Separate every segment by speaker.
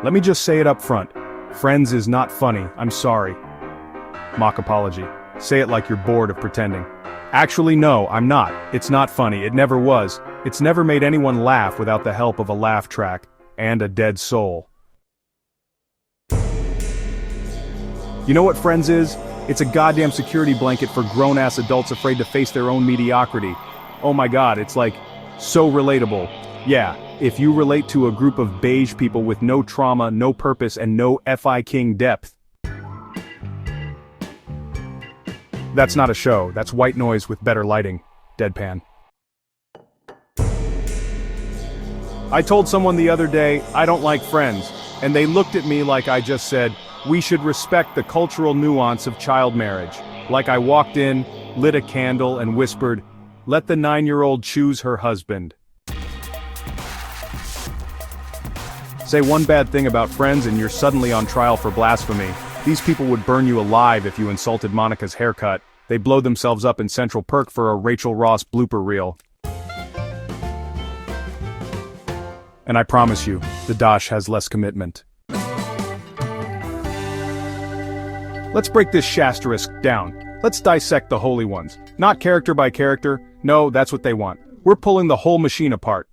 Speaker 1: Let me just say it up front. Friends is not funny, I'm sorry. Mock apology. Say it like you're bored of pretending. Actually no, I'm not. It's not funny, it never was. It's never made anyone laugh without the help of a laugh track, and a dead soul. You know what Friends is? It's a goddamn security blanket for grown-ass adults afraid to face their own mediocrity. Oh my god, it's like, so relatable. Yeah, if you relate to a group of beige people with no trauma, no purpose, and no FI King depth. That's not a show, that's white noise with better lighting. Deadpan. I told someone the other day, I don't like Friends, and they looked at me like I just said, we should respect the cultural nuance of child marriage. Like I walked in, lit a candle, and whispered, let the 9-year-old choose her husband. Say one bad thing about Friends and you're suddenly on trial for blasphemy. These people would burn you alive if you insulted Monica's haircut. They blow themselves up in Central Perk for a Rachel Ross blooper reel. And I promise you, the Dosh has less commitment. Let's break this Shasterisk down. Let's dissect the holy ones. Not character by character, no, that's what they want. We're pulling the whole machine apart.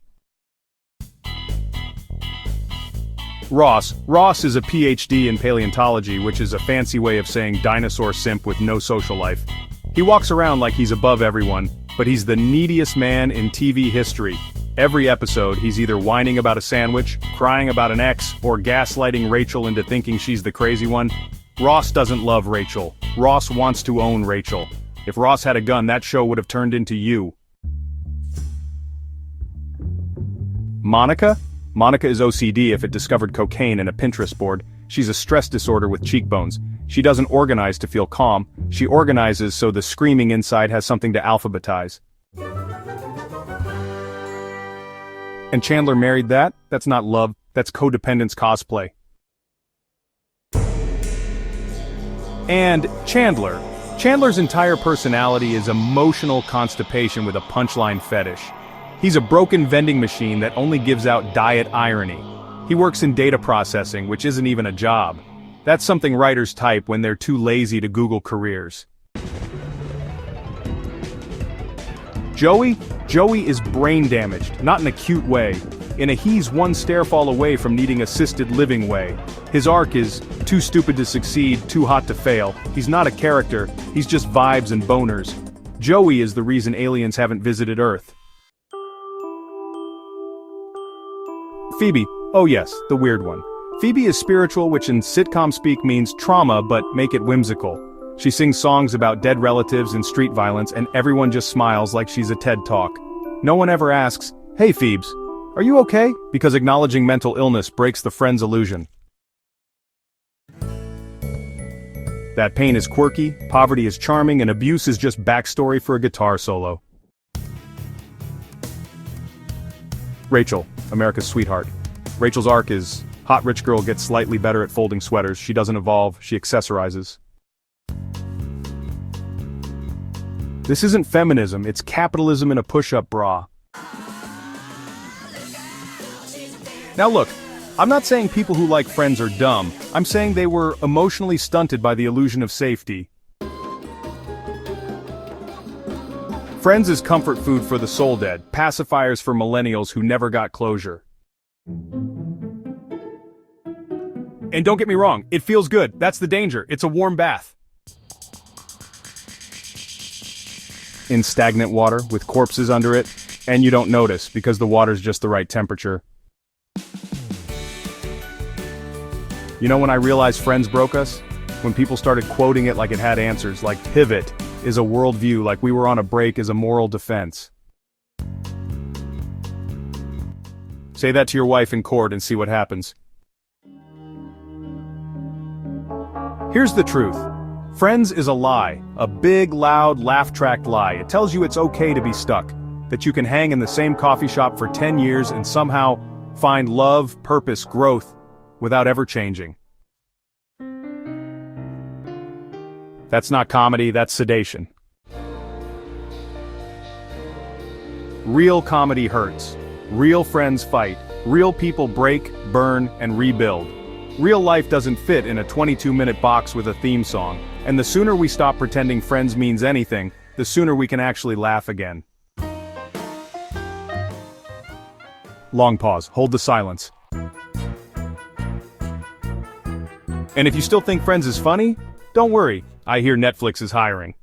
Speaker 1: Ross is a PhD in paleontology, which is a fancy way of saying dinosaur simp with no social life. He walks around like he's above everyone, but he's the neediest man in TV history. Every episode, he's either whining about a sandwich, crying about an ex, or gaslighting Rachel into thinking she's the crazy one. Ross doesn't love Rachel. Ross wants to own Rachel. If Ross had a gun, that show would have turned into You. Monica? Monica is OCD if it discovered cocaine in a Pinterest board. She's a stress disorder with cheekbones. She doesn't organize to feel calm. She organizes so the screaming inside has something to alphabetize. And Chandler married that? That's not love, that's codependence cosplay. And Chandler's entire personality is emotional constipation with a punchline fetish. He's a broken vending machine that only gives out diet irony. He works in data processing, which isn't even a job. That's something writers type when they're too lazy to Google careers. Joey is brain damaged, not in a cute way. In a he's one stairfall away from needing assisted living way. His arc is too stupid to succeed, too hot to fail. He's not a character, he's just vibes and boners. Joey is the reason aliens haven't visited Earth. Phoebe, oh yes, the weird one. Phoebe is spiritual, which in sitcom speak means trauma, but make it whimsical. She sings songs about dead relatives and street violence, and everyone just smiles like she's a TED Talk. No one ever asks, hey Phoebes, are you okay? Because acknowledging mental illness breaks the Friends illusion. That pain is quirky, poverty is charming, and abuse is just backstory for a guitar solo. Rachel, America's sweetheart. Rachel's arc is, hot rich girl gets slightly better at folding sweaters, she doesn't evolve, she accessorizes. This isn't feminism, it's capitalism in a push-up bra. Now look, I'm not saying people who like Friends are dumb, I'm saying they were emotionally stunted by the illusion of safety. Friends is comfort food for the soul dead, pacifiers for millennials who never got closure. And don't get me wrong, it feels good, that's the danger, it's a warm bath. In stagnant water, with corpses under it, and you don't notice because the water's just the right temperature. You know when I realized Friends broke us? When people started quoting it like it had answers, like pivot is a worldview, like we were on a break is a moral defense. Say that to your wife in court and see what happens. Here's the truth. Friends is a lie, a big, loud, laugh-tracked lie. It tells you it's okay to be stuck, that you can hang in the same coffee shop for 10 years and somehow find love, purpose, growth, without ever changing. That's not comedy, that's sedation. Real comedy hurts. Real friends fight. Real people break, burn, and rebuild. Real life doesn't fit in a 22-minute box with a theme song, and the sooner we stop pretending Friends means anything, the sooner we can actually laugh again. Long pause, hold the silence. And if you still think Friends is funny, don't worry, I hear Netflix is hiring.